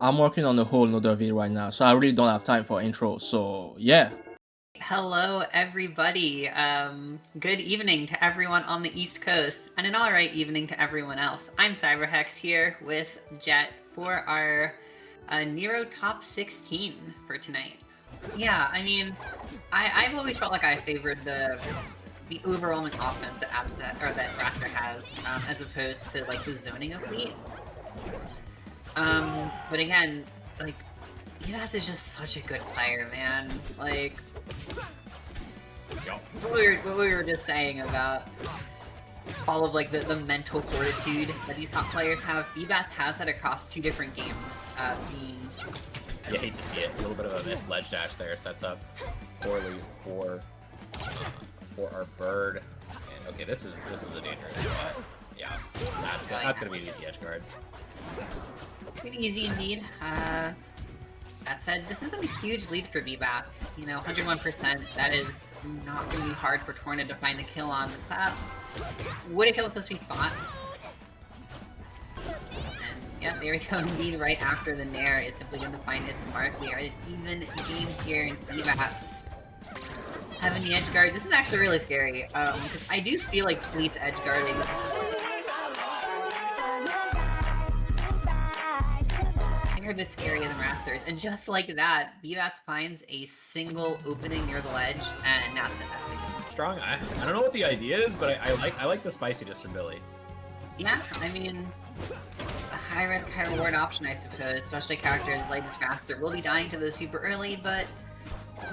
I'm working on a whole nother video right now, so I really don't have time for intro. So yeah. Hello, everybody. Good evening to everyone on the East Coast, and an alright evening to everyone else. I'm CyberHex here with Jet for our Nero Top 16 for tonight. Yeah, I mean, I've always felt like I favored the overwhelming offense that Raster has, as opposed to like the zoning of Fleet. But again, like, Bbats is just such a good player, man. Like, what we were just saying about all of like the mental fortitude that these top players have. Bbats has that across two different games. You hate to see it. A little bit of a missed ledge dash there sets up poorly for our bird. And okay, this is a dangerous spot. Yeah, that's gonna be an easy edge guard. Pretty easy indeed. That said, this isn't a huge lead for Bbats. You know, 101%, that is not really hard for Torna to find the kill on. That would have killed the sweet spot. And yeah, there we go indeed, right after the Nair is simply going to find its mark. We are at an even game here in Bbats. Having the edge guard, this is actually really scary, because I do feel like Fleet's edge guarding a bit scarier than Rasters, and just like that, Bbats finds a single opening near the ledge, and that's it. Strong. I don't know what the idea is, but I like the spiciness from Billy. Yeah, I mean, a high risk, high reward option, I suppose. Especially characters like this Raster will be dying to those super early, but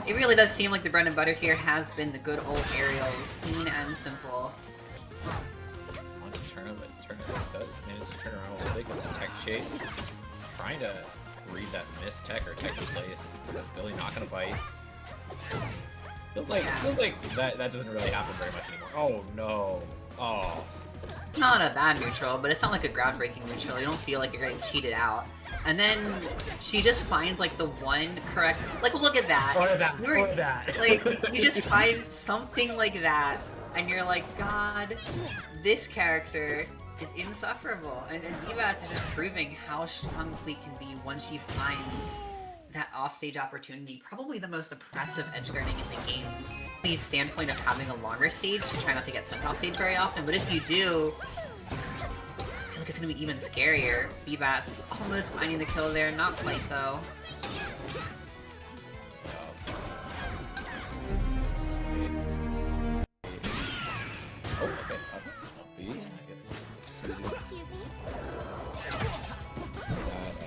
it really does seem like the bread and butter here has been the good old aerial. It's clean and simple. Want to turn it, but does manage to turn around a little bit. Gets a tech chase. Trying to read that miss tech or tech in place, but Billy not gonna bite. Feels like that doesn't really happen very much anymore. Oh no! Oh. It's not a bad neutral, but it's not like a groundbreaking neutral. You don't feel like you're getting cheated out. And then she just finds like the one correct. Like, look at that. Look at that. Like, you just find something like that, and you're like, God, this character is insufferable, and Bbats is just proving how strong Fleet can be once she finds that offstage opportunity. Probably the most oppressive edge guarding in the game. The standpoint of having a longer stage to try not to get sent off stage very often, but if you do, I feel like it's gonna be even scarier. Bbats almost finding the kill there, not quite though.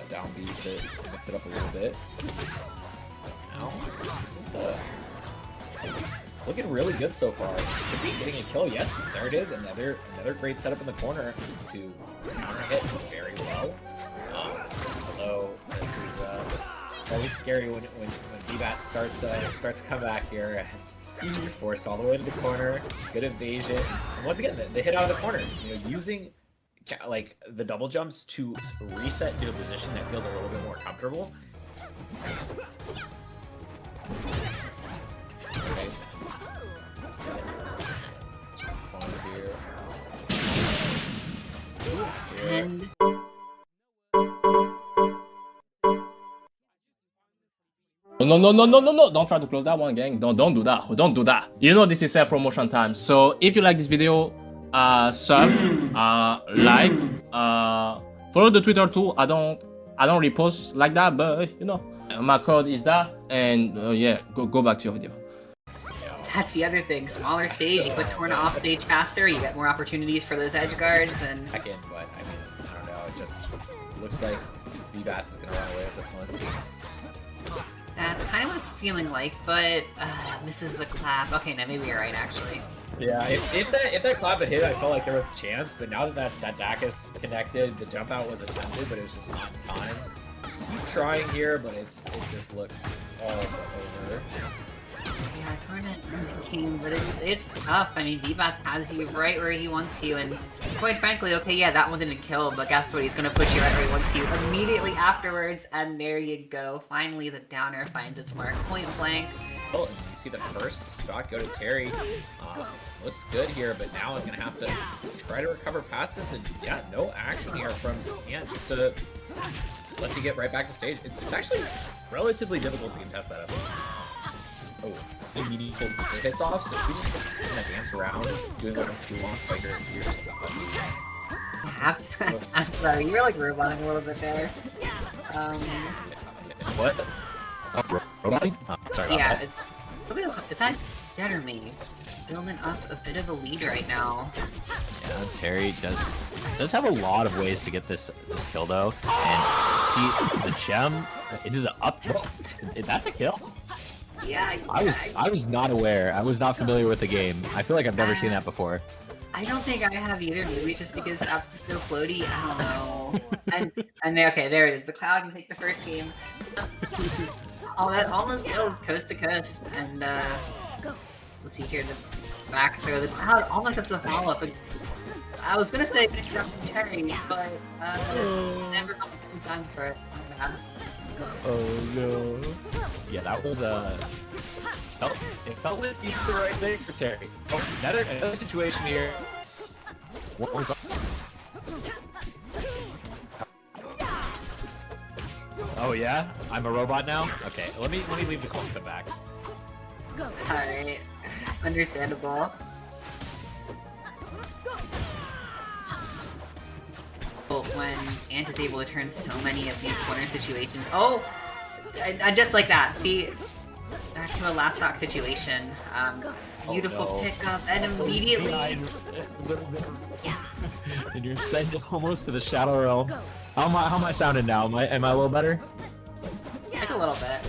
Down B to mix it up a little bit. Now, this is it's looking really good so far. Could be getting a kill. Yes, there it is. Another great setup in the corner to counter hit very well. Although this is it's always scary when Bbats starts comeback here as you're forced all the way to the corner. Good evasion. And once again, they hit out of the corner. You know, using like the double jumps to reset to a position that feels a little bit more comfortable. Okay. Here. And No, don't try to close that one, gang. Don't do that. You know this is self-promotion time. So if you like this video, sub, like, follow the Twitter too. I don't repost like that, but you know, my code is that, and yeah, go back to your video. That's the other thing. Smaller stage, you put Torna off stage faster, you get more opportunities for those edge guards, and back in, but I mean, I don't know. It just looks like Bbats is gonna run away with this one. that's kind of what it's feeling like. But misses the clap. Okay, now maybe you're right, actually. Yeah, if that clap had hit, I felt like there was a chance. But now that DAC is connected, the jump out was attempted, but it was just not in time. Keep trying here, but it just looks all over. Yeah, Torna King, but it's tough. I mean, Bbats has you right where he wants you, and quite frankly, okay, yeah, that one didn't kill, but guess what? He's gonna put you right where he wants you immediately afterwards, and there you go. Finally, the downer finds its mark, point blank. Oh, and you see the first stock go to Terry. Looks good here, but now is gonna have to try to recover past this, and yeah, no action here from just a lets you get right back to stage. It's actually relatively difficult to contest that up. Oh, meaningful hits off, so if we just kind of dance around, doing whatever she wants, like you're just I'm sorry, you were like roboting a little bit there. What? Oh, roboting? Oh, sorry about Yeah, that. it's not Jeremy building up a bit of a lead right now. Yeah, Terry does have a lot of ways to get this kill though, and see the gem into the up. That's a kill. Yeah, I was not aware. I was not familiar with the game. I feel like I've never seen that before. I don't think I have either. Maybe just because Apps is so floaty. I don't know. and there, okay, there it is. The Cloud can take the first game. Oh, that almost killed coast to coast, and we'll see here the back throw. The Cloud almost gets the follow up. I was gonna say finish up Terry, but never got the time for it. Oh no. Yeah, that was it felt like you did the right thing for Terry. Oh, another situation here. Oh yeah? I'm a robot now? Okay, let me leave the clip back. Alright. Understandable. When Ant is able to turn so many of these corner situations. Oh! And just like that, see? Back to a last stock situation. Beautiful pickup, and immediately... And you're sent almost to the Shadow Realm. How am I sounding now? Am I a little better? Like a little bit.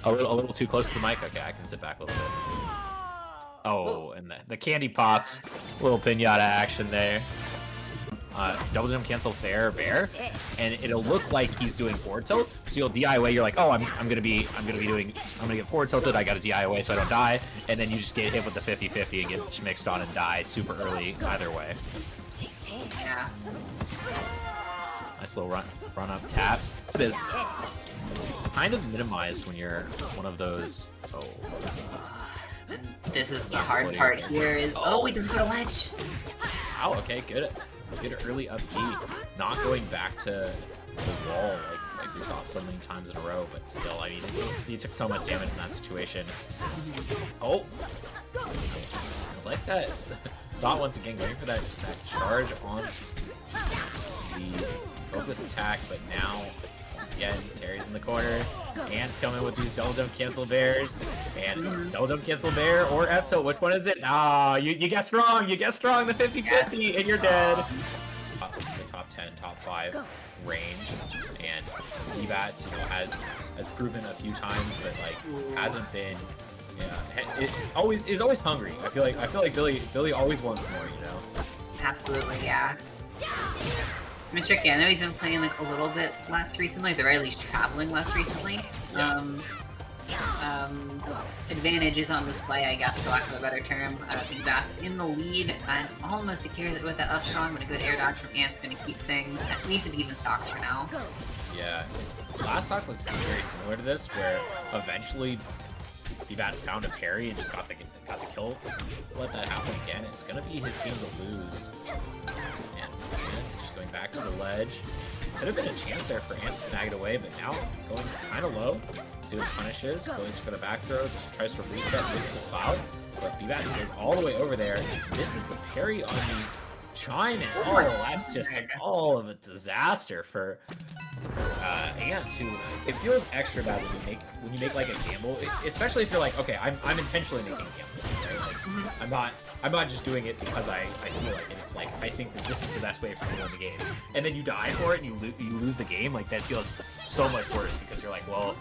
A little too close to the mic? Okay, I can sit back a little bit. Oh, and the candy pops. Little pinata action there. Double jump cancel fair bear, and it'll look like he's doing forward tilt. So you'll DI away. You're like, oh, I'm gonna get forward tilted. I gotta DI away so I don't die. And then you just get hit with the 50-50 and get mixed on and die super early either way. Yeah. Nice little run up tap. It is kind of minimized when you're one of those. Oh. This is the hard part here. Is he doesn't go to ledge. Wow. Okay. Good early up B, not going back to the wall like we saw so many times in a row, but still, I mean, he took so much damage in that situation. Oh, I like that. Thought once again going for that charge on the focus attack, but now once again Terry's in the corner. Ant's coming with these double jump cancel bears, and it's double jump cancel bear or F tilt. Which one is it? Ah, you guessed wrong. You guessed wrong. The 50-50, and you're dead. The top 10, top 5 range, and Bbats, has proven a few times, but like hasn't been. Yeah, it is always hungry. I feel like Billy always wants more. Absolutely, yeah. I mean, tricky. I know he's been playing like a little bit less recently, at the very least traveling less recently. Yeah. Advantage is on display, I guess, for lack of a better term. I think that's in the lead and almost secures it with that up strong, but a good air dodge from Ant's going to keep things at least at even stocks for now. Yeah, last stock was very similar to this, where eventually Bbats found a parry and just got the kill. Let that happen again. It's gonna be his game to lose. And just going back to the ledge. Could have been a chance there for Ant to snag it away, but now going kind of low. See what punishes. Goes for the back throw. Just tries to reset with the cloud. But Bbats goes all the way over there. This is the parry on the chime, and that's just all of a disaster for Ants, who it feels extra bad when you make like a gamble, especially if you're like, okay, I'm intentionally making a gamble, right? Like, I'm not just doing it because I feel like it. It's like I think that this is the best way for me to win the game, and then you die for it and you lose the game. Like that feels so much worse because you're like, well,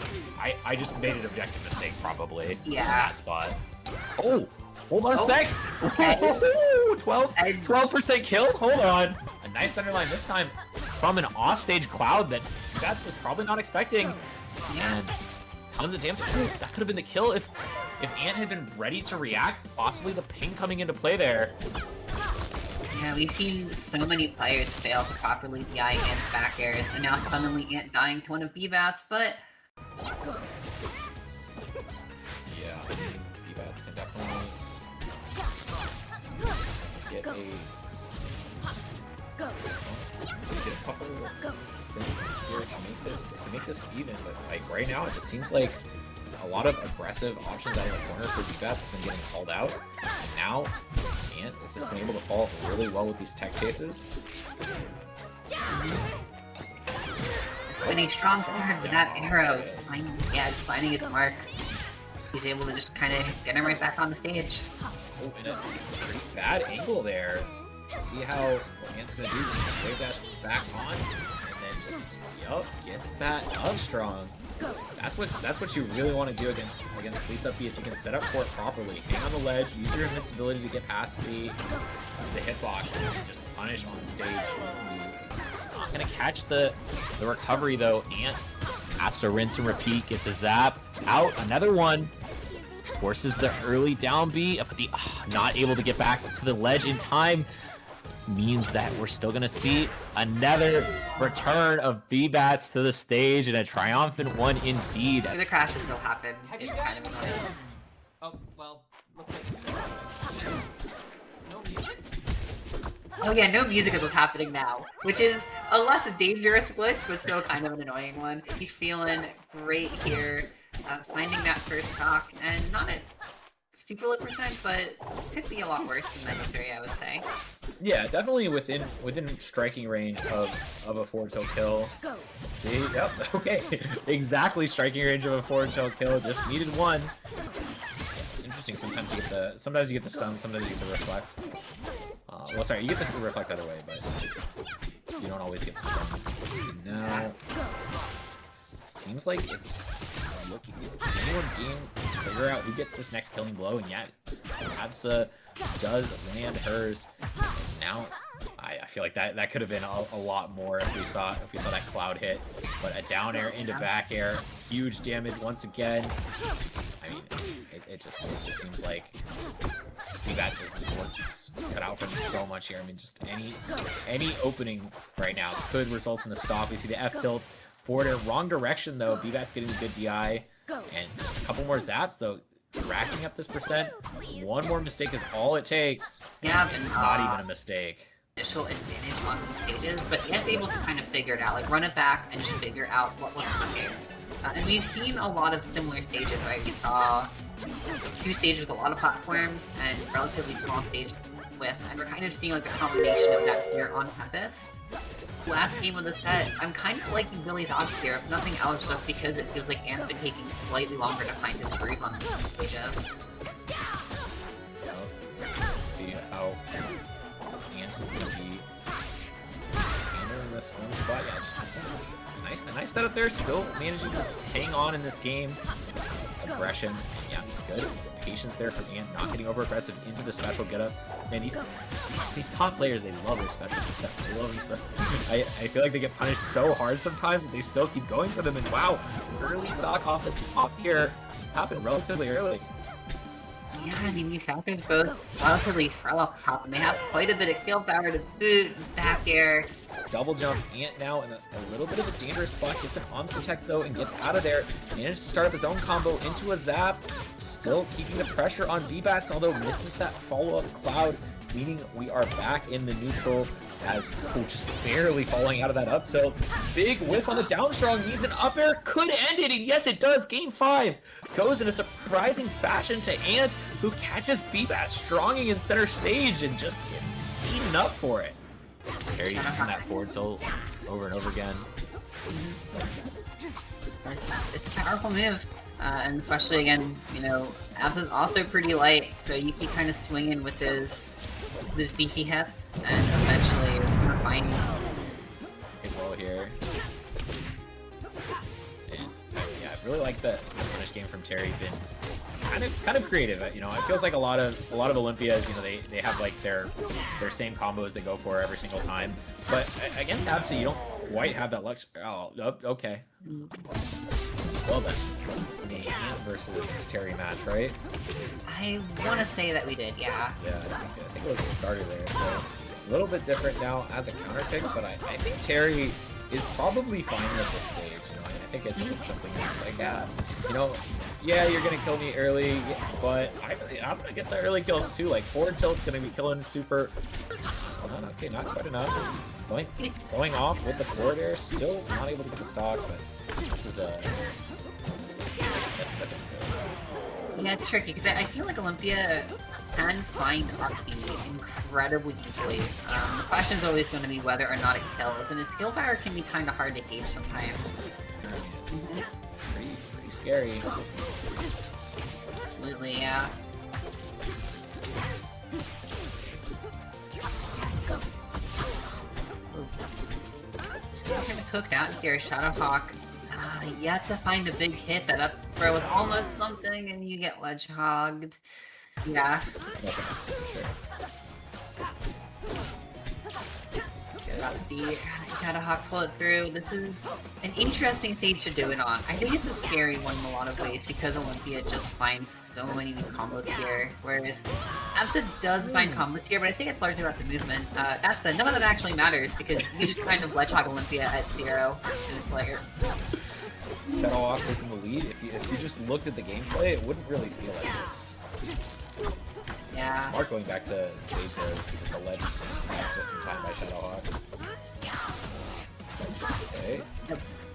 I just made an objective mistake probably in that spot. Oh. Hold on a sec! 12% kill? Hold on! A nice Thunderline this time from an offstage Cloud that Bbats was probably not expecting. And tons of damage. Ooh, that could have been the kill if Ant had been ready to react. Possibly the ping coming into play there. Yeah, we've seen so many players fail to properly DI Ant's back airs, and now suddenly Ant dying to one of Bbats, but... Yeah, Bbats can definitely... get a couple happens here to make this even, but like right now it just seems like a lot of aggressive options out of the corner for Bbats have been getting called out. And now Ant has just been able to follow up really well with these tech chases. Winning strong start with that arrow. Just finding its mark. He's able to just kind of get him right back on the stage. Oh, and a pretty bad angle there. See how what Ant's gonna do. Wave dash back on, and then just gets that up strong. That's what you really want to do against Fleets up B if you can set up for it properly. Hang on the ledge, use your invincibility to get past the hitbox, and just punish on stage. Not gonna catch the recovery though. Ant has to rinse and repeat. Gets a zap out. Another one. Forces the early down B, but the not able to get back to the ledge in time means that we're still gonna see another return of Bbats to the stage and a triumphant one indeed. The crashes still happen. It's kind of annoying. Oh, well, looks like no music? Oh yeah, no music is what's happening now, which is a less dangerous glitch, but still kind of an annoying one. He's feeling great here, finding that first stock, and not at super low %, but could be a lot worse than 93, I would say. Yeah, definitely within striking range of a forward tilt kill. Let's see, yep, okay, exactly striking range of a forward tilt kill. Just needed one. Yeah, it's interesting. Sometimes you get the stun, sometimes you get the reflect. Well, sorry, you get the reflect either way, but you don't always get the stun. Now, seems like it's anyone's game to figure out who gets this next killing blow, and yet Absa does land hers. Now, I feel like that could have been a lot more if we saw that cloud hit, but a down air into back air, huge damage once again. I mean, it just seems like Bbats has worked cut out for him so much here. I mean, just any opening right now could result in the stop. We see the F tilt. Forward air, wrong direction though. Bbats getting a good DI. And just a couple more zaps though. Racking up this %. One more mistake is all it takes. Yeah, and it's not even a mistake. Initial advantage on the stages, but he is able to kind of figure it out, like run it back and just figure out what was there. And we've seen a lot of similar stages, right? We saw 2 stages with a lot of platforms and relatively small stage with, and we're kind of seeing like a combination of that here on Tempest. Last game of the set, I'm kind of liking Billy's odds here, if nothing else, just because it feels like Ant's been taking slightly longer to find his groove on this stages. Let's see how Ant is going to be handling this one spot. Yeah, just a nice setup there. Still managing to hang on in this game. Aggression, yeah, good. Patience there from Ant, not getting over aggressive into the special getup. Man, these top players, they love their special getups. They love these stuff. I feel like they get punished so hard sometimes that they still keep going for them. And wow, early stock offensive pop here. This happened relatively early. Yeah, I mean, these characters both relatively fell off the top, and they have quite a bit of kill power to boot, back air. Double jump, Ant now in a little bit of a dangerous spot, gets an Omsa tech though and gets out of there. Manages to start up his own combo into a zap. Still keeping the pressure on Bbats, although misses that follow-up cloud, meaning we are back in the neutral as just barely falling out of that up tilt. Big whiff on the down strong, needs an up air, could end it, and yes it does. Game 5 goes in a surprising fashion to Ant, who catches Bbats stronging in center stage and just gets eaten up for it. Harry using that forward tilt over and over again. It's a powerful move, and especially again, you know, Alpha's also pretty light, so you keep kind of swinging with those beefy hits, and eventually you're finding. Good roll here. And yeah, I really like the punish game from Terry. Been kind of creative. You know, it feels like a lot of Olympias. You know, they have like their same combos they go for every single time. But against Absa, you don't quite have that luxury. Oh, okay. Well then, the Ant versus Terry match, right? I want to say that we did, yeah. Yeah, I think it was a starter there. So a little bit different now as a counter pick, but I think Terry is probably fine with this stage. You know, I think it's something that's like, you know, yeah, you're gonna kill me early, but I'm gonna get the early kills too. Like forward tilt's gonna be killing super. Okay, not quite enough. Going off with the forward air, still not able to get the stock, but this is a... That's what we're doing. Yeah, it's tricky, because I feel like Olympia can find up B incredibly easily. The question's always going to be whether or not it kills, and its skill power can be kind of hard to gauge sometimes. It's pretty scary. Absolutely, yeah. Just getting cooked out here, Shadowhawk. Yet to find a big hit. That up throw was almost something, and you get ledge hogged. Yeah. Let's see. Shadowhawk pull it through. This is an interesting stage to do it on. I think it's a scary one in a lot of ways because Olympia just finds so many new combos here, whereas Absa does find combos here, but I think it's largely about the movement. None of that actually matters because you just kind of ledge hog Olympia at 0 in its layer. Shadowhawk was in the lead. If you just looked at the gameplay, it wouldn't really feel like it. Yeah. Smart going back to stage there because the ledge is snapped just in time by Shadowhawk. Okay.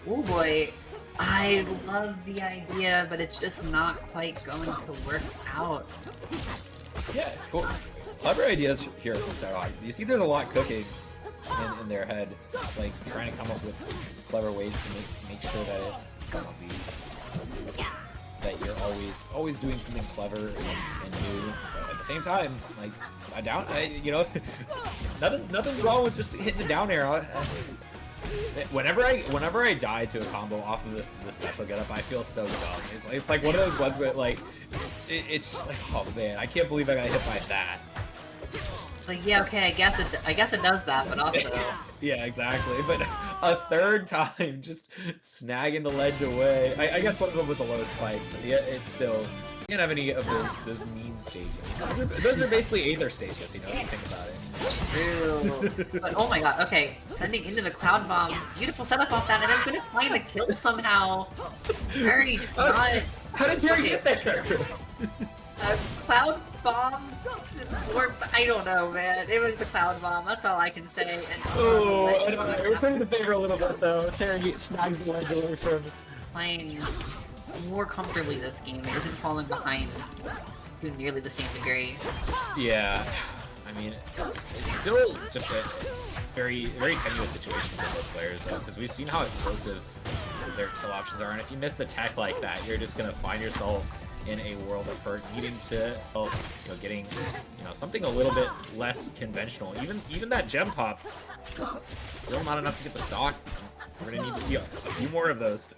Oh boy. I love the idea, but it's just not quite going to work out. Yeah, it's cool. Clever ideas here from Shadowhawk. You see there's a lot cooking in their head. Just like trying to come up with clever ways to make sure that it that you're always doing something clever and new. But at the same time, like nothing's wrong with just hitting a down arrow. Whenever I die to a combo off of this special getup, I feel so dumb. It's like one of those ones where like it's just like, oh man, I can't believe I got hit by that. It's like, yeah, okay, I guess it does that, but also yeah, exactly. But a third time, just snagging the ledge away. I guess one of them was a low spike, but yeah, it's still. You can't have any of those mean stages. Those are basically Aether stages, you know, if you think about it. True. But oh my god, okay. Sending into the Cloud Bomb. Beautiful setup off that, and it's gonna find the kill somehow. Terry just not... How did Terry get there? Cloud Bomb? Or, I don't know, man. It was the Cloud Bomb, that's all I can say. And, we're turning the favor a little bit, though. Terry snags the ledge away from... Playing more comfortably this game. It isn't falling behind to nearly the same degree. Yeah, I mean, it's still just a very tenuous situation for both players, though, because we've seen how explosive their kill options are, and if you miss the tech like that, you're just gonna find yourself in a world of hurt, needing to, getting, something a little bit less conventional. Even that gem pop, still not enough to get the stock. We're gonna need to see a few more of those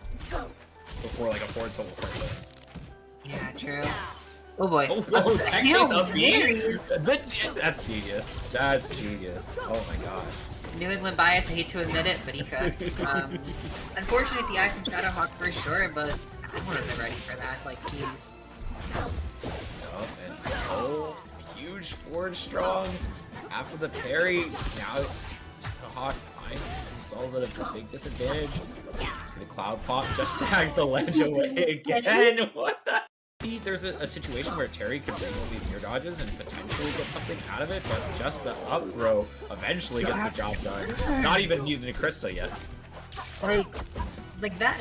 before like a forward tilt will start there. Yeah, true. Oh boy. Oh, tech chase up Mary. That's genius. That's genius. Oh my god. New England bias, I hate to admit it, but he cooked. Unfortunate DI from Shadowhawk for sure, but I would have been ready for that. Like, he's... Huge forward strong. After the parry, now Shadowhawk finds themselves at a big disadvantage. See the cloud pop just snags the ledge away again. What the? There's a situation where Terry could bring all these air dodges and potentially get something out of it, but just the up throw eventually gets the job done. Not even needing a crystal yet. Like that.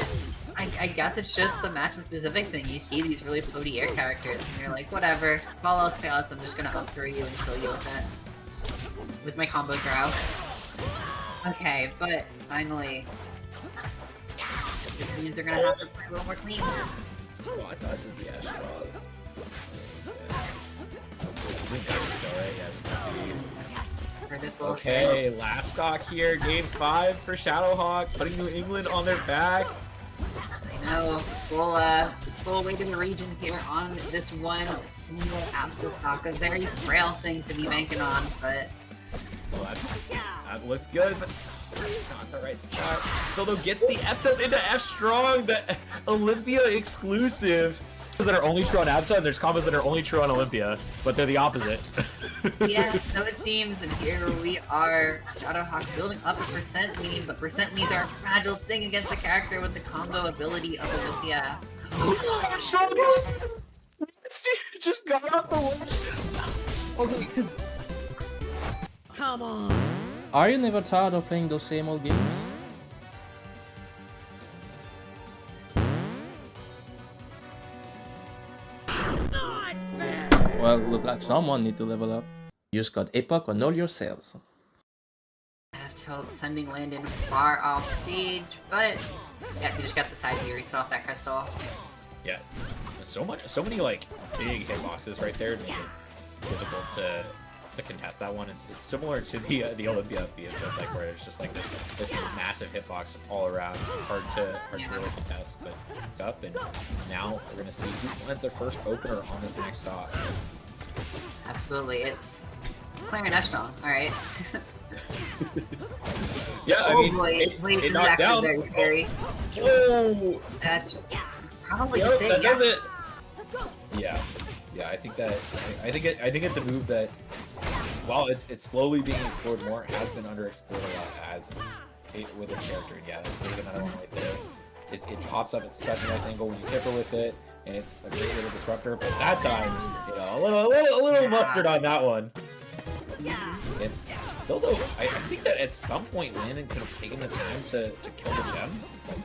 I guess it's just the matchup specific thing. You see these really floaty air characters, and you're like, whatever. If all else fails, I'm just gonna up throw you and kill you with it. With my combo throw. Okay, but finally. This means they're gonna have to play a little more clean. Oh, I thought this was the Ash Frog. This got to go, right? Yeah, just okay, last stock here, game 5 for Shadowhawk, putting New England on their back. I know, full weight in the region here on this one single absolute stock. A very frail thing to be banking on, but... Well, that looks good, but not the right spot. Still though gets the F tilt into F strong, the Olympia exclusive. That are only true on Absa, and there's combos that are only true on Olympia, but they're the opposite. Yeah, so it seems, and here we are, Shadowhawk building up a percent lead, but percent leads are a fragile thing against a character with the combo ability of Olympia. Just got off the ledge. Okay, because Come on. Are you never tired of playing those same old games? Not fair. Well, look like someone need to level up. Use code APOC on all your sales. Tilt sending Landon far off stage, but yeah, he just got the side here. He set off that crystal. Yeah, so many like big hitboxes right there to make it difficult to contest that one. It's similar to the Olympia just like where it's just like this massive hitbox all around, hard to really contest. But it's up, and now we're gonna see who lands their first opener on this next stock. Absolutely, it's Clarinet strong. All right. Yeah, I Oh mean, boy, it is knocks actually down. very scary. Oh, That's probably yep, just it. that Yeah. does it. Yeah, I think think it's a move that, while it's slowly being explored more, has been underexplored a lot with this character. And yeah, there's another one right there. It pops up at such a nice angle when you tipper with it, and it's a great little disruptor. But that time, you know, a little mustard on that one. And still though, I think that at some point Landon could have taken the time to kill the gem,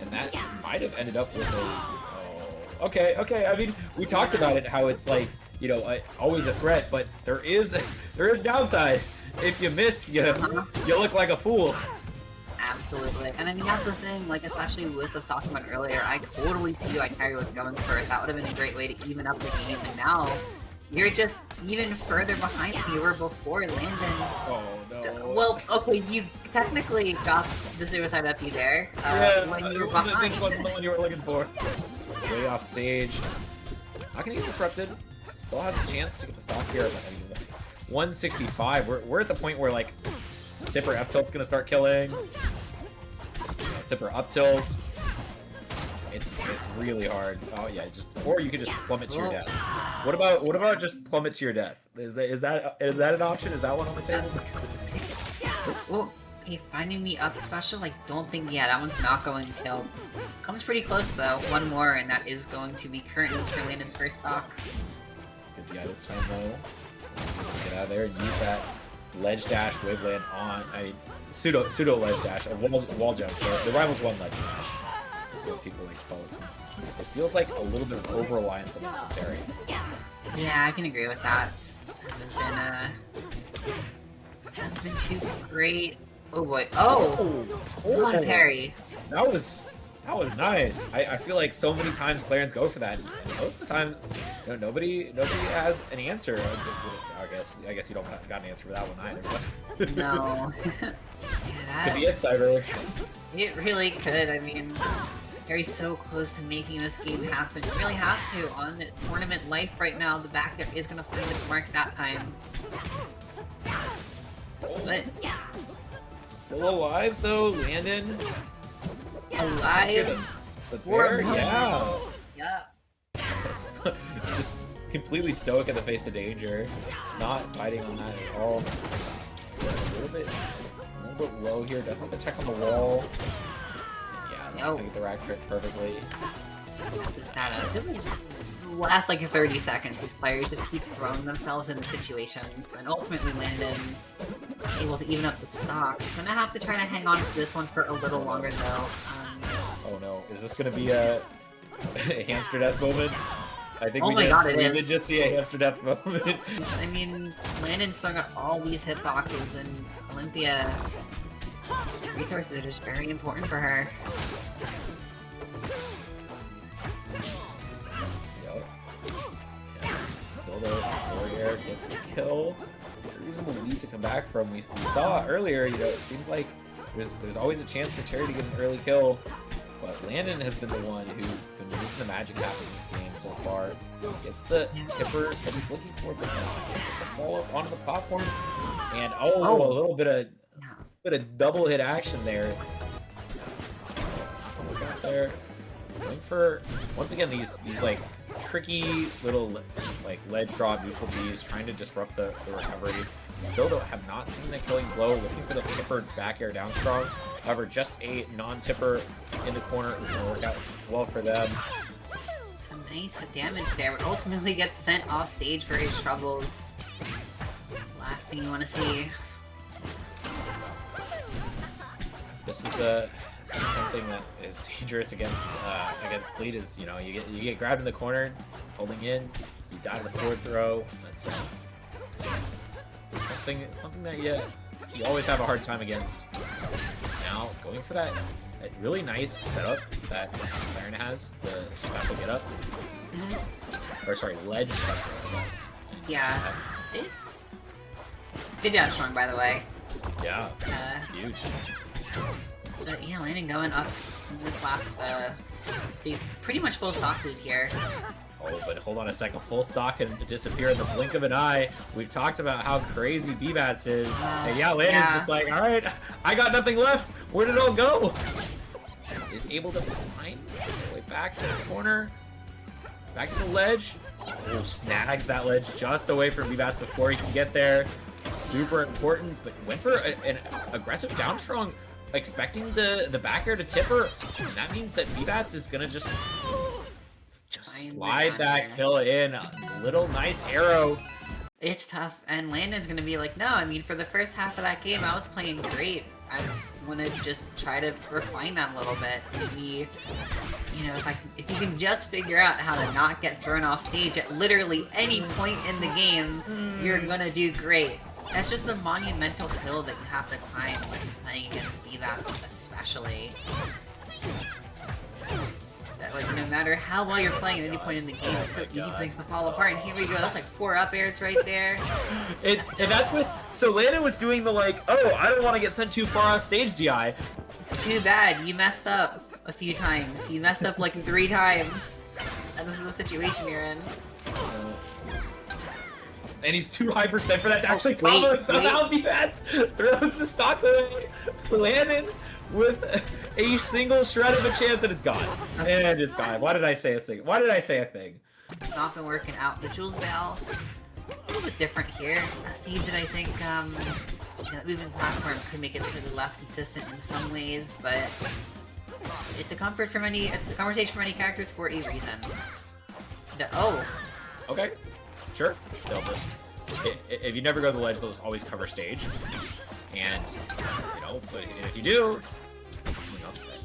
and that might have ended up with a... Oh, okay, I mean, we talked about it, how it's like, you know, always a threat, but there is downside. If you miss, you look like a fool. Absolutely. And I mean, that's the thing, like, especially with us talking about earlier, I totally see why Kyrie was going first. That would have been a great way to even up the game, and now you're just even further behind than you were before, Landon. Oh no. Well, okay, you technically got the suicide up you there when you were behind. This wasn't the one you were looking for. Way off stage. Not gonna get disrupted. Still has a chance to get the stock here. But I mean, 165. We're at the point where like Tipper F tilt's gonna start killing. Tipper up tilt. It's really hard. Oh yeah, or you could just plummet to your death. What about just plummet to your death? Is that an option? Is that one on the table? Well, hey, finding the up special, I don't think, yeah, that one's not going to kill. Comes pretty close though. One more, and that is going to be current use for Landon's first stock. Good DI this time though. Get out of there and use that ledge dash waveland on. I mean, pseudo ledge dash, a wall jump. The rival's one ledge dash. That's what people like to call it. It feels like a little bit of over-reliance on the parry. Yeah, I can agree with that. Hasn't been too great. Oh boy. Oh! What a parry. That was nice. I feel like so many times Clarence go for that, and most of the time, you know, nobody has an answer. I guess you don't got an answer for that one either. But No. this could be it, Cyber. It really could. I mean, Harry's so close to making this game happen. It really has to. On tournament life right now, the backup is going to find its mark that time. But Still alive though, Landon. alive. The bear, yeah. Yeah. Just completely stoic in the face of danger. Not biting on that at all. A little bit low here. Doesn't have the tech on the wall. And yeah, not gonna get the rack trick perfectly. Just that last like 30 seconds, these players just keep throwing themselves into situations, and ultimately Landon able to even up the stock. He's gonna have to try to hang on to this one for a little longer though. Oh no, is this gonna be a hamster death moment? I think Oh we my did, God, it we is. did just see a hamster death moment. I mean, Landon's throwing out all these hitboxes, and Olympia resources are just very important for her. Still there, Warrior gets the kill. A reasonable lead to come back from. We saw earlier, you know, it seems like there's always a chance for Terry to get an early kill, but Landon has been the one who's been making the magic happen in this game so far. Gets the tippers, but he's looking for the fall up onto the platform, and a little bit of double hit action there. What we got there? Going for once again these like tricky little like ledge drop neutral Bs, trying to disrupt the recovery. Still have not seen the killing blow. Looking for the tipper back air down strong. However, just a non-tipper in the corner is going to work out well for them. Some nice damage there, but ultimately gets sent off stage for his troubles. Last thing you want to see. this is something that is dangerous against Fleet. Is you get grabbed in the corner, holding in, you die to the forward throw. That's something that you always have a hard time against. Now going for that really nice setup that Laren has, the special get up. Or sorry, ledge special, I guess. Yeah, it's good down strong, by the way. Yeah, huge. But yeah, Landon going up in this last, the pretty much full stock lead here. Oh, but hold on a second. Full stock can disappear in the blink of an eye. We've talked about how crazy Bbats is. And yeah, Landon's just like, alright, I got nothing left. Where did it all go? Is able to find the way back to the corner. Back to the ledge. Oh, snags that ledge just away from Bbats before he can get there. Super important, but went for an aggressive down strong, expecting the back air to tip her. And that means that Bbats is gonna just slide that kill in. A little nice arrow. It's tough, and Landon's gonna be like, no, I mean, for the first half of that game, I was playing great. I want to just try to refine that a little bit. Maybe, if you can just figure out how to not get thrown off stage at literally any point in the game, you're gonna do great. That's just the monumental hill that you have to climb when playing against Bbats, especially. That, like, no matter how well you're playing at any point in the game, it's so easy for things to fall apart. And here we go, that's like 4 up airs right there. And that's with, so Landon was doing the like, oh, I don't want to get sent too far off stage DI. Too bad, you messed up a few times. You messed up like 3 times. And this is the situation you're in. And he's too high percent for that to actually combo, and somehow Bbats throws the stock away. Landon with a single shred of a chance, and it's gone. And it's gone. Why did I say a thing? Why did I say a thing? It's not been working out. The Jules Veil, a little bit different here. A siege that I think, moving platform could make it sort of less consistent in some ways, but it's a comfort for many. It's a conversation for many characters for a reason. Oh. Okay. Sure. They'll just, if you never go to the ledge, they'll just always cover stage. And, but if you do,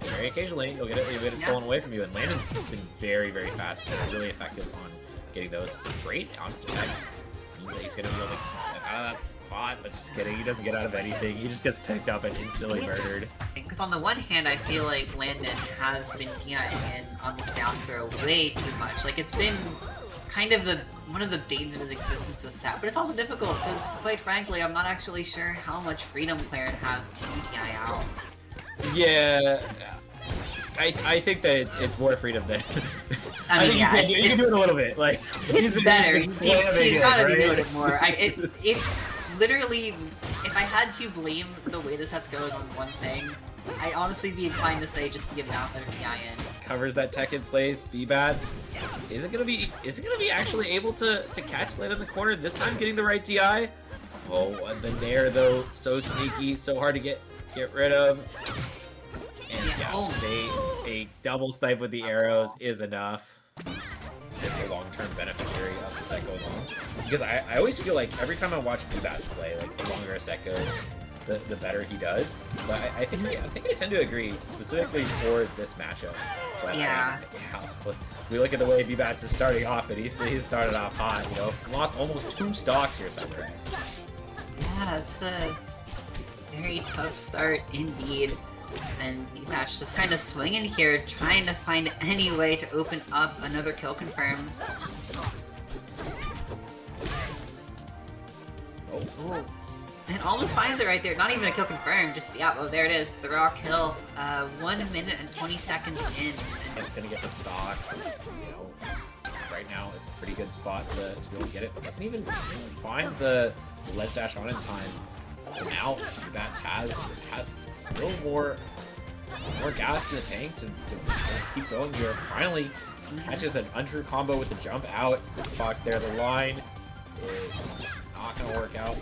very occasionally, you'll get it stolen away from you. And Landon's been very, very fast, and really effective on getting those. Great honest attack. Means that he's going to be able to get out of that spot, but just kidding. He doesn't get out of anything. He just gets picked up and instantly murdered. Because on the one hand, I feel like Landon has been DIing in on this down throw way too much. Like, it's been kind of one of the banes of his existence this set, but it's also difficult because, quite frankly, I'm not actually sure how much freedom Clarence has to DI out. Yeah, I think that it's more freedom than. I mean, think you can do it a little bit. Like it's better. He's gotta be doing right? it more. It literally, if I had to blame the way the sets goes on one thing, I'd honestly be inclined to say just be a out there DI in. Covers that tech in place. Bbats. Is it gonna be actually able to catch Landon in the corner this time, getting the right DI? Oh, the Nair though, so sneaky, so hard to get rid of. And just a double snipe with the arrows is enough. The long-term beneficiary of the set going on. Because I always feel like every time I watch Bbats play, like the longer a set goes, the better he does. But I think I tend to agree, specifically for this matchup. But we look at the way Bbats is starting off, and he's started off hot. Lost almost 2 stocks here, Sunrise. Yeah, it's a very tough start indeed. And Bbats just kind of swinging here, trying to find any way to open up another kill confirm. Oh. And almost finds it right there. Not even a kill confirm, just, oh, there it is. The raw kill. 1 minute and 20 seconds in. And it's gonna get the stock. Right now it's a pretty good spot to be able to get it, but doesn't even find the ledge dash on in time. So now Bbats has still more gas in the tank to keep going here. Finally catches an untrue combo with the jump out. Fox there. The line is not gonna work out.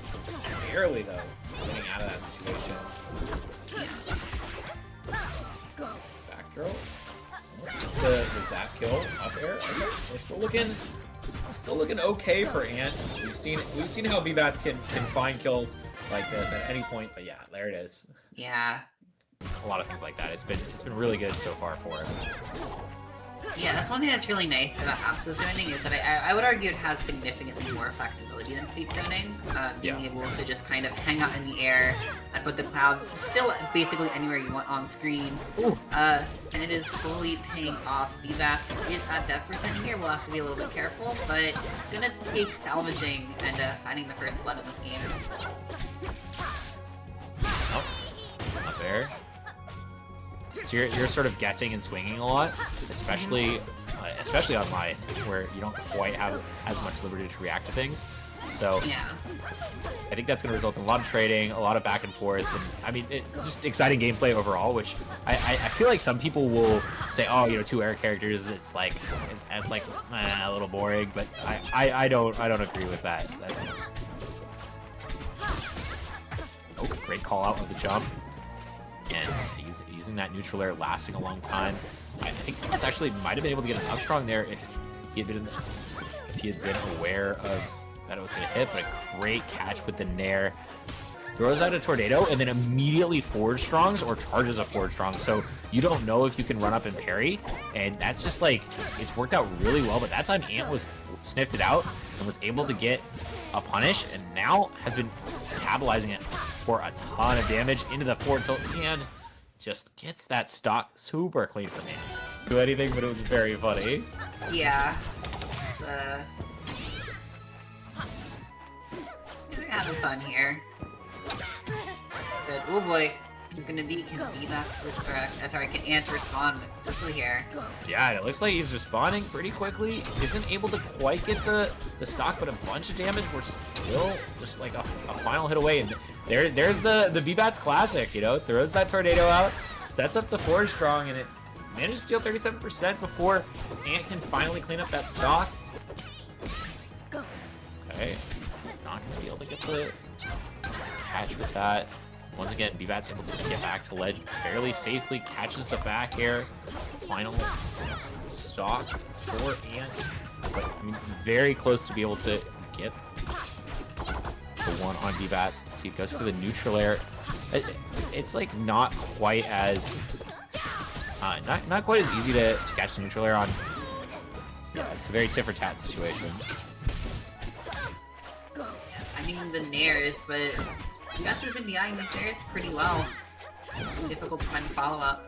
Barely though, getting out of that situation. Back throw. Almost the zap kill up air. Okay, we're still looking okay for Ant. We've seen how Bbats can find kills like this at any point, but yeah, there it is. Yeah. a lot of things like that. It's been really good so far for him. Yeah, that's one thing that's really nice about Apsa's zoning is that I would argue it has significantly more flexibility than Fleet zoning. Being able to just kind of hang out in the air and put the cloud still basically anywhere you want on screen. And it is fully paying off. Bbats is at death percent here. We'll have to be a little bit careful, but gonna take salvaging and finding the first blood in this game. Oh, not there. So you're sort of guessing and swinging a lot, especially online, where you don't quite have as much liberty to react to things. So yeah, I think that's going to result in a lot of trading, a lot of back and forth, and I mean, just exciting gameplay overall. Which I feel like some people will say, oh, you know, 2 air characters, it's like a little boring, but I don't agree with that. Oh, great call out of the jump. And using that neutral air, lasting a long time. I think that's actually might have been able to get an up strong there if he had been aware of that it was going to hit. But a great catch with the nair. Throws out a tornado and then immediately forward strongs or charges a forward strong. So you don't know if you can run up and parry. And that's just like, it's worked out really well. But that time Ant sniffed it out and was able to get a punish, and now has been capitalizing it for a ton of damage into the forward tilt, and just gets that stock super clean from Ant. Do anything, but it was very funny. Yeah. We're having fun here. Good. Oh boy. Can Ant respond quickly here? Yeah, it looks like he's responding pretty quickly. Isn't able to quite get the stock, but a bunch of damage. We're still just like a final hit away. And there's the Bbats classic, you know, throws that tornado out, sets up the forward strong, and it manages to steal 37% before Ant can finally clean up that stock. Okay, not gonna be able to get the catch with that. Once again, Bbats able to just get back to ledge fairly safely, catches the back air. Final stock for Ant, but I mean, very close to be able to get the one on Bbats. Let's see, goes for the neutral air. It's like not quite as not quite as easy to catch the neutral air on. Yeah, it's a very tit for tat situation. I mean the nairs, but Bbats has been DIing these nairs pretty well. Difficult to find follow-up.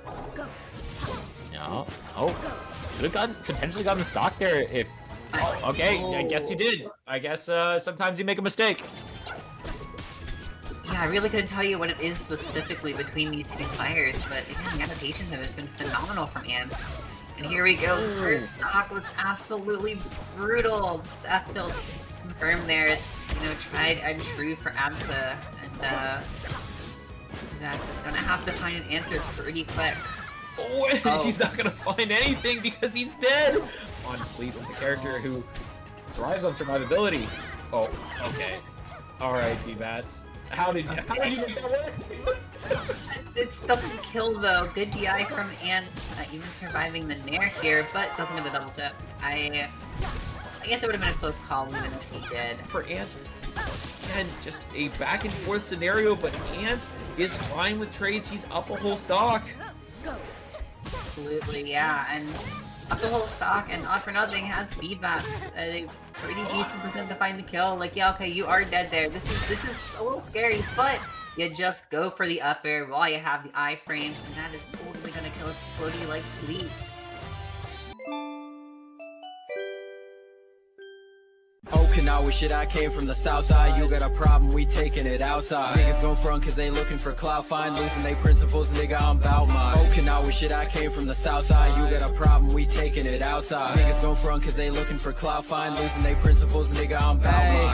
Yeah. Oh, could have potentially gotten the stock there if... Oh, okay, I guess you did. I guess sometimes you make a mistake. Yeah, I really couldn't tell you what it is specifically between these two players, but again, the adaptations have been phenomenal from Ant. And here we go, this first stock was absolutely brutal. Just that tilt confirmed there. It's, you know, tried and true for Absa, and that's gonna have to find an answer pretty quick. Oh, he's not gonna find anything because he's dead! On Fleet is a character who thrives on survivability. Oh, okay. Alright, Bbats. How did you make that work? It doesn't kill though. Good DI from Ant, even surviving the nair here, but doesn't have the double tip. I guess it would have been a close call even if he did. For Ant, once again, just a back and forth scenario, but Ant is fine with trades. He's up a whole stock. Absolutely, yeah, and up the whole stock, and Not For Nothing has Bbats a pretty decent percent to find the kill. Like, yeah, okay, you are dead there. This is a little scary, but you just go for the up air while you have the iframes, and that is totally gonna kill a floaty like Fleet. Okinawa shit, I came from the south side. You got a problem, we taking it outside. Niggas gon' front cause they looking for clout, fine, losing they principles, nigga, I'm bout mine. Okinawa shit, I came from the south side. You got a problem, we taking it outside. Niggas gon' front cause they looking for clout, fine, losing they principles, nigga, I'm bout mine.